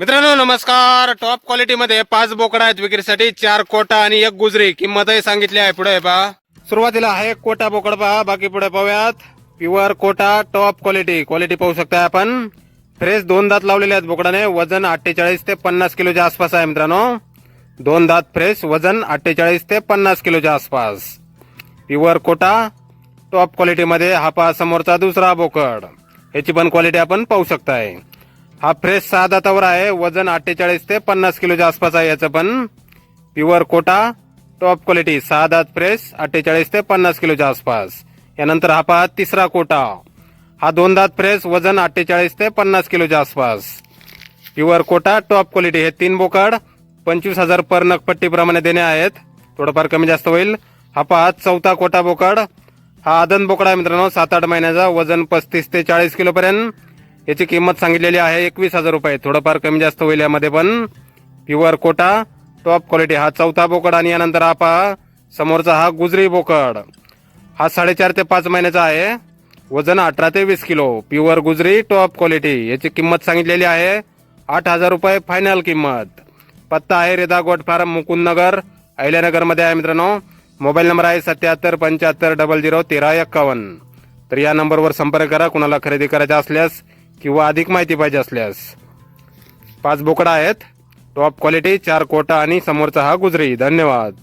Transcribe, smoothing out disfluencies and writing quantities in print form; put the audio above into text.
मित्रांनो नमस्कार. Top quality मध्ये 5 बोकडा आहेत विक्रीसाठी, 4 कोटा आणि 1 गुजरी. किंमतही सांगितली आहे. पुढे पहा. सुरुवातीला आहे कोटा बोकड पहा, बाकी पुढे पाहूयात. प्युअर कोटा टॉप क्वालिटी पाहू शकता आपण. फ्रेश 2 दात लावलेले आहेत बोकडाने. वजन 48 ते 50 किलोच्या आसपास आहे मित्रांनो. 2 दात फ्रेश, वजन 48 ते 50 किलोच्या आसपास. प्युअर कोटा टॉप क्वालिटी मध्ये. हा पहा समोरचा दुसरा बोकड, याची पण क्वालिटी आपण पाहू शकताय. हा फ्रेश 6 दातावर आहे. वजन 48 ते 50 किलोच्या आसपास आहे. याचं पण प्युअर कोटा टॉप क्वालिटी, 6 दात फ्रेश, 48 ते 50 किलोच्या आसपास. यानंतर हा पहा तिसरा कोटा. हा 2 दात फ्रेश, वजन 48 ते 50 किलोच्या आसपास. Pure Kota top quality. हे 3 बोकड 25,000 पर नगपट्टी प्रमाणे देणे आहेत. थोडंफार कमी जास्त होईल. हा पहा चौथा कोटा बोकड. हा आदन बोकड आहे मित्रांनो, 7-8 महिन्याचा. वजन 35 ते 40 किलो पर्यंत. याची किंमत सांगितलेली आहे 21,000 रुपये. थोडंफार कमी जास्त होईल यामध्ये पण. Pure Kota top quality. हा चौथा बोकड. आणि यानंतर हा पहा समोरचा हा गुजरी बोकड. हा 4.5 ते 5 महिन्याचा आहे. वजन 18 ते 20 किलो. प्युअर गुजरी टॉप क्वालिटी. याची किंमत सांगितलेली आहे 8,000 रुपये फायनल किंमत. पत्ता आहे रेदा गोट फार्म, मुकुंदनगर, अहिल्यानगर मध्ये आहे मित्रांनो. मोबाईल नंबर आहे 77 75 00 13 51. तर या नंबरवर संपर्क करा कुणाला खरेदी करायचा असल्यास किंवा अधिक माहिती पाहिजे असल्यास. 5 बोकडा आहेत टॉप क्वालिटी, 4 कोटा आणि समोरचा हा गुजरी. धन्यवाद.